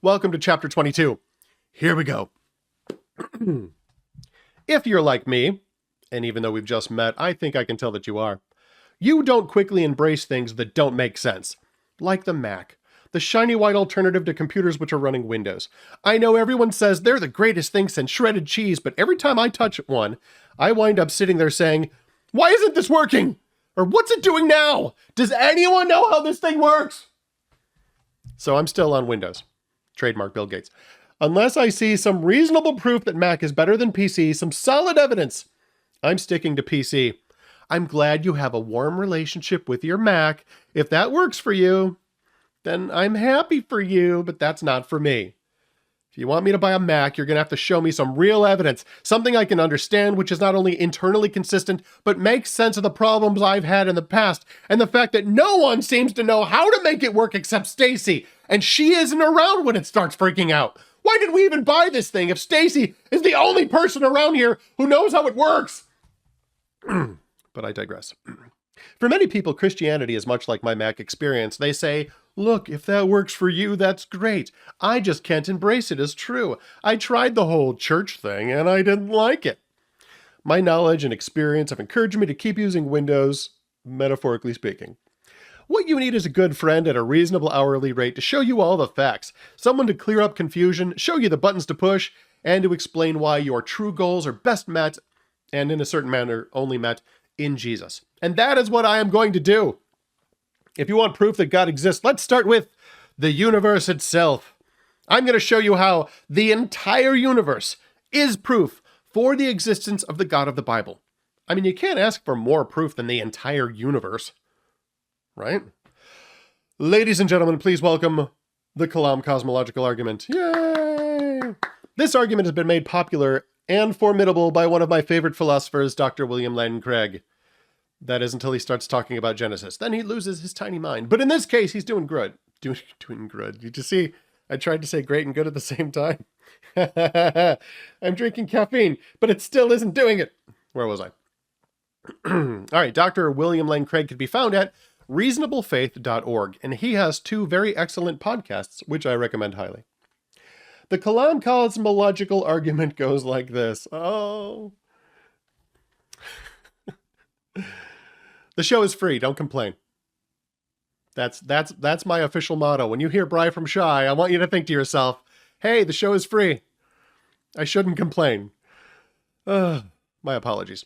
Welcome to Chapter 22. Here we go. If you're like me, and even though we've just met, I think I can tell that you are, you don't quickly embrace things that don't make sense. Like the Mac, the shiny white alternative to computers which are running Windows. I know everyone says they're the greatest thing since shredded cheese, but every time I touch one, I wind up sitting there saying, why isn't this working? Or what's it doing now? Does anyone know how this thing works? So I'm still on Windows. Trademark Bill Gates. Unless I see some reasonable proof that Mac is better than PC, some solid evidence, I'm sticking to PC. I'm glad you have a warm relationship with your Mac. If that works for you, then I'm happy for you, but that's not for me. If you want me to buy a Mac, you're going to have to show me some real evidence, something I can understand, which is not only internally consistent, but makes sense of the problems I've had in the past, and the fact that no one seems to know how to make it work except Stacy, and she isn't around when it starts freaking out. Why did we even buy this thing if Stacy is the only person around here who knows how it works? But I digress. For many people, Christianity is much like my Mac experience. They say, look, if that works for you, that's great. I just can't embrace it as true. I tried the whole church thing and I didn't like it. My knowledge and experience have encouraged me to keep using Windows, metaphorically speaking. What you need is a good friend at a reasonable hourly rate to show you all the facts, someone to clear up confusion, show you the buttons to push, and to explain why your true goals are best met, and in a certain manner only met, in Jesus. And that is what I am going to do. If you want proof that God exists, let's start with the universe itself. I'm going to show you how the entire universe is proof for the existence of the God of the Bible. I mean, you can't ask for more proof than the entire universe, right? Ladies and gentlemen, please welcome the Kalam cosmological argument. Yay! This argument has been made popular and formidable by one of my favorite philosophers, Dr. William Lane Craig. That is until he starts talking about Genesis. Then he loses his tiny mind. But in this case, he's doing good. Doing good. You just see, I tried to say great and good at the same time. I'm drinking caffeine, but it still isn't doing it. Where was I? All right, Dr. William Lane Craig can be found at reasonablefaith.org, and he has two very excellent podcasts, which I recommend highly. The Kalam cosmological argument goes like this. Oh. The show is free. Don't complain. That's my official motto. When you hear Bri from Shy, I want you to think to yourself, hey, the show is free. I shouldn't complain. My apologies.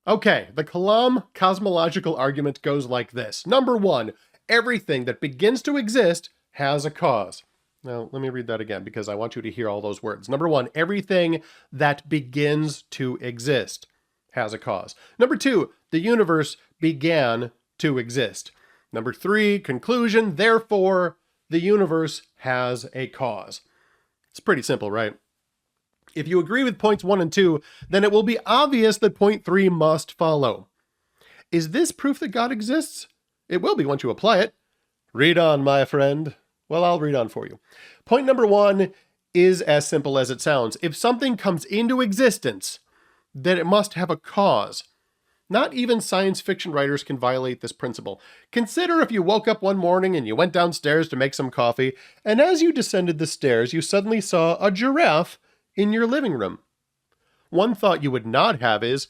Okay, the Kalam cosmological argument goes like this. Number one, everything that begins to exist has a cause. Now, let me read that again because I want you to hear all those words. Number one, everything that begins to exist has a cause. Number two, the universe began to exist. Number three, conclusion, therefore, the universe has a cause. It's pretty simple, right? If you agree with points 1 and 2, then it will be obvious that point 3 must follow. Is this proof that God exists? It will be once you apply it. Read on, my friend. Well, I'll read on for you. Point number 1 is as simple as it sounds. If something comes into existence, then it must have a cause. Not even science fiction writers can violate this principle. Consider if you woke up one morning and you went downstairs to make some coffee, and as you descended the stairs, you suddenly saw a giraffe in your living room. One thought you would not have is,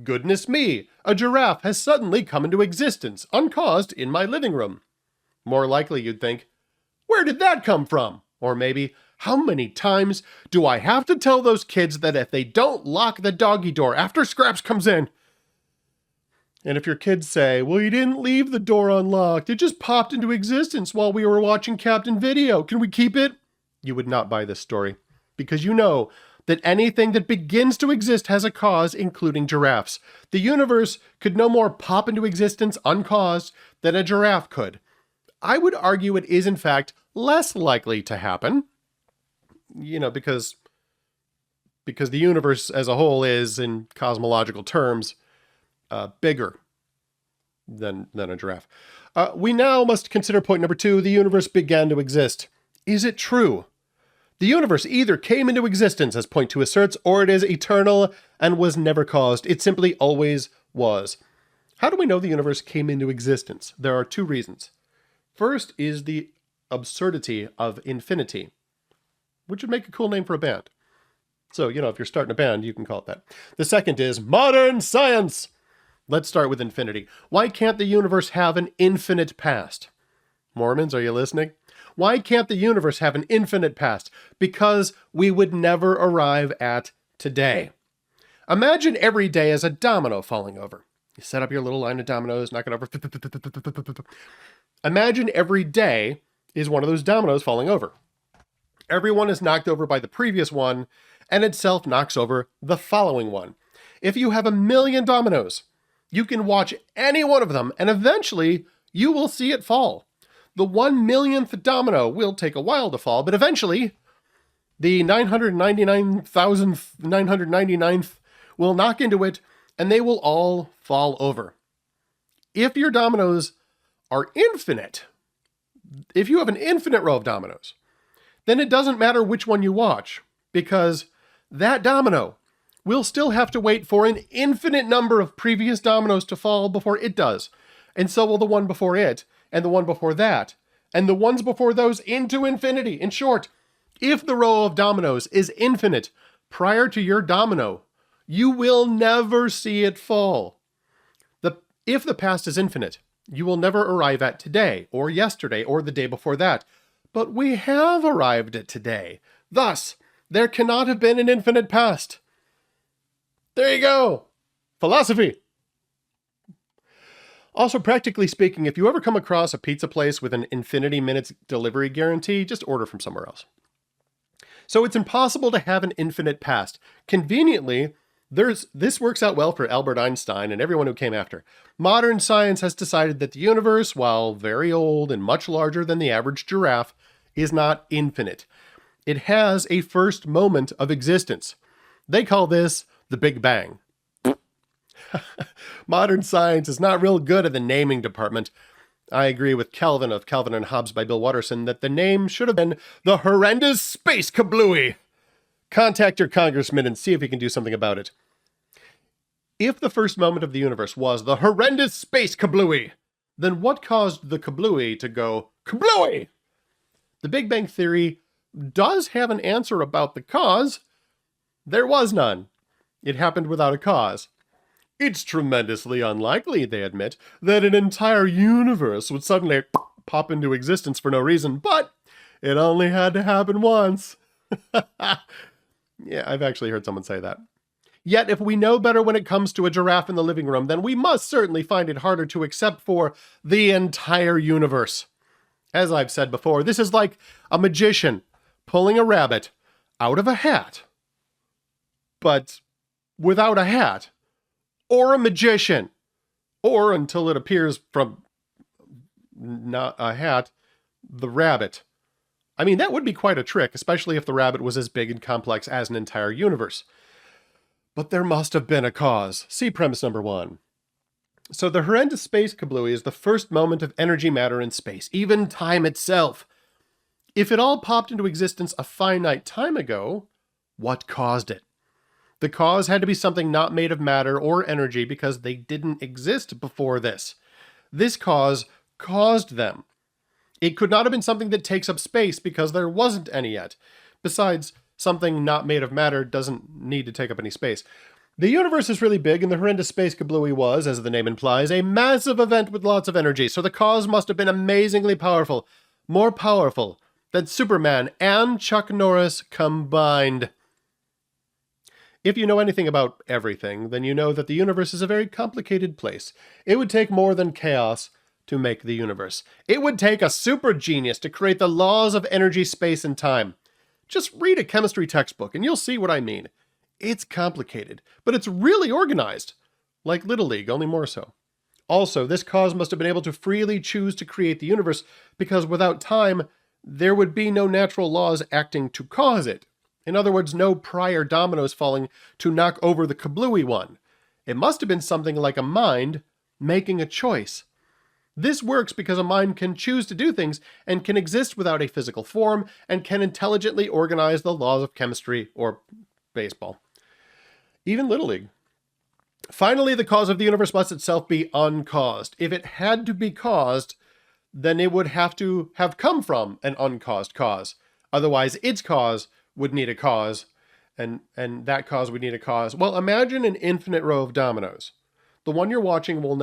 goodness me, a giraffe has suddenly come into existence, uncaused, in my living room. More likely you'd think, where did that come from? Or maybe, how many times do I have to tell those kids that if they don't lock the doggy door after Scraps comes in? And if your kids say, well, you didn't leave the door unlocked, it just popped into existence while we were watching Captain Video, can we keep it? You would not buy this story. Because you know that anything that begins to exist has a cause, including giraffes. The universe could no more pop into existence uncaused than a giraffe could. I would argue it is, in fact, less likely to happen. You know, because the universe as a whole is, in cosmological terms, bigger than a giraffe. We now must consider point number 2. The universe began to exist. Is it true? The universe either came into existence, as point 2 asserts, or it is eternal and was never caused. It simply always was. How do we know the universe came into existence? There are two reasons. First is the absurdity of infinity. which would make a cool name for a band. So, if you're starting a band, you can call it that. The second is modern science. Let's start with infinity. Why can't the universe have an infinite past? Mormons, are you listening? Why can't the universe have an infinite past? Because we would never arrive at today. Imagine every day as a domino falling over. You set up your little line of dominoes, knock it over. Imagine every day is one of those dominoes falling over. Everyone is knocked over by the previous one, and itself knocks over the following one. If you have 1,000,000 dominoes, you can watch any one of them, and eventually you will see it fall. The 1,000,000th domino will take a while to fall, but eventually the 999,999th will knock into it, and they will all fall over. If your dominoes are infinite, if you have an infinite row of dominoes, then it doesn't matter which one you watch, because that domino will still have to wait for an infinite number of previous dominoes to fall before it does. And so will the one before it, and the one before that, and the ones before those into infinity. In short, if the row of dominoes is infinite prior to your domino, you will never see it fall. If the past is infinite, you will never arrive at today, or yesterday, or the day before that. But we have arrived at today. Thus, there cannot have been an infinite past. There you go. Philosophy. Also, practically speaking, if you ever come across a pizza place with an infinity minutes delivery guarantee, just order from somewhere else. So it's impossible to have an infinite past. Conveniently, this works out well for Albert Einstein and everyone who came after. Modern science has decided that the universe, while very old and much larger than the average giraffe, is not infinite. It has a first moment of existence. They call this the Big Bang. Modern science is not real good at the naming department. I agree with Calvin of Calvin and Hobbes by Bill Watterson that the name should have been the horrendous space kablooey. Contact your congressman and see if he can do something about it. If the first moment of the universe was the horrendous space kablooey, then what caused the kablooey to go kablooey? The Big Bang Theory does have an answer about the cause. There was none. It happened without a cause. It's tremendously unlikely, they admit, that an entire universe would suddenly pop into existence for no reason, but it only had to happen once. Yeah, I've actually heard someone say that. Yet, if we know better when it comes to a giraffe in the living room, then we must certainly find it harder to accept for the entire universe. As I've said before, this is like a magician pulling a rabbit out of a hat, but without a hat. Or a magician. Or, until it appears from not a hat, the rabbit. I mean, that would be quite a trick, especially if the rabbit was as big and complex as an entire universe. But there must have been a cause. See premise number 1. So the horrendous space kablooey is the first moment of energy, matter, and space, even time itself. If it all popped into existence a finite time ago, what caused it? The cause had to be something not made of matter or energy because they didn't exist before this. This cause caused them. It could not have been something that takes up space because there wasn't any yet. Besides, something not made of matter doesn't need to take up any space. The universe is really big, and the horrendous space kablooey was, as the name implies, a massive event with lots of energy, so the cause must have been amazingly powerful. More powerful than Superman and Chuck Norris combined. If you know anything about everything, then you know that the universe is a very complicated place. It would take more than chaos to make the universe. It would take a super genius to create the laws of energy, space, and time. Just read a chemistry textbook and you'll see what I mean. It's complicated, but it's really organized. Like Little League, only more so. Also, this cause must have been able to freely choose to create the universe because without time, there would be no natural laws acting to cause it. In other words, no prior dominoes falling to knock over the kablooey one. It must have been something like a mind making a choice. This works because a mind can choose to do things and can exist without a physical form and can intelligently organize the laws of chemistry or baseball. Even Little League. Finally, the cause of the universe must itself be uncaused. If it had to be caused, then it would have to have come from an uncaused cause. Otherwise, its cause would need a cause, and that cause would need a cause. Well, imagine an infinite row of dominoes. The one you're watching will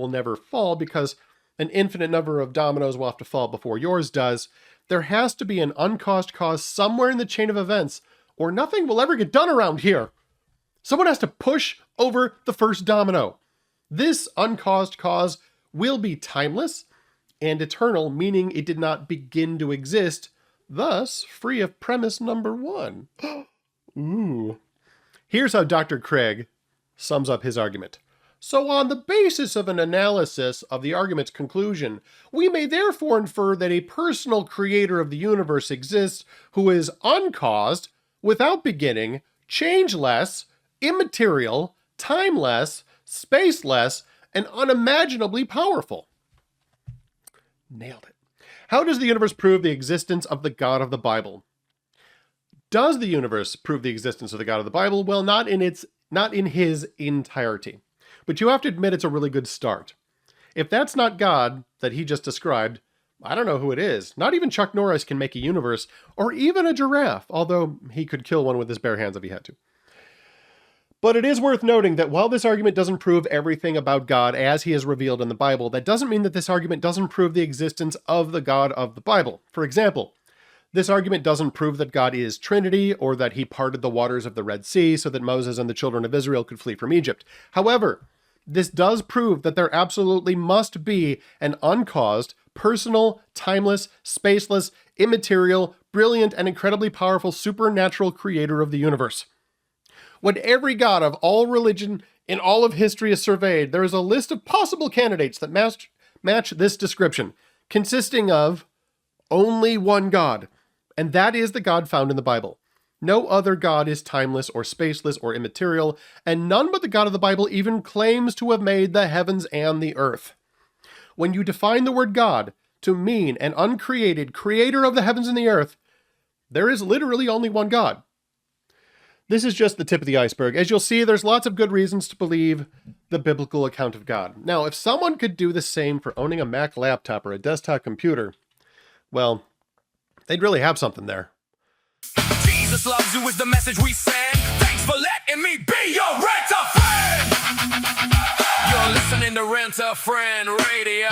never fall because an infinite number of dominoes will have to fall before yours does. There has to be an uncaused cause somewhere in the chain of events, or nothing will ever get done around here. Someone has to push over the first domino. This uncaused cause will be timeless and eternal, meaning it did not begin to exist, thus free of premise number one. Ooh. Here's how Dr. Craig sums up his argument. So on the basis of an analysis of the argument's conclusion, we may therefore infer that a personal creator of the universe exists who is uncaused, without beginning, changeless, immaterial, timeless, spaceless, and unimaginably powerful. Nailed it. How does the universe prove the existence of the God of the Bible? Does the universe prove the existence of the God of the Bible? Well, not in his entirety. But you have to admit it's a really good start. If that's not God that he just described, I don't know who it is. Not even Chuck Norris can make a universe, or even a giraffe, although he could kill one with his bare hands if he had to. But it is worth noting that while this argument doesn't prove everything about God as he is revealed in the Bible, that doesn't mean that this argument doesn't prove the existence of the God of the Bible. For example, this argument doesn't prove that God is Trinity, or that he parted the waters of the Red Sea so that Moses and the children of Israel could flee from Egypt. However, this does prove that there absolutely must be an uncaused, personal, timeless, spaceless, immaterial, brilliant, and incredibly powerful supernatural creator of the universe. When every god of all religion in all of history is surveyed, there is a list of possible candidates that match this description, consisting of only one God, and that is the God found in the Bible. No other God is timeless or spaceless or immaterial, and none but the God of the Bible even claims to have made the heavens and the earth. When you define the word God to mean an uncreated creator of the heavens and the earth, there is literally only one God. This is just the tip of the iceberg. As you'll see, there's lots of good reasons to believe the biblical account of God. Now, if someone could do the same for owning a Mac laptop or a desktop computer, well, they'd really have something there. Jesus loves you is the message we send. Thanks for letting me be your rent-a-friend. You're listening to Rent-a-Friend Radio.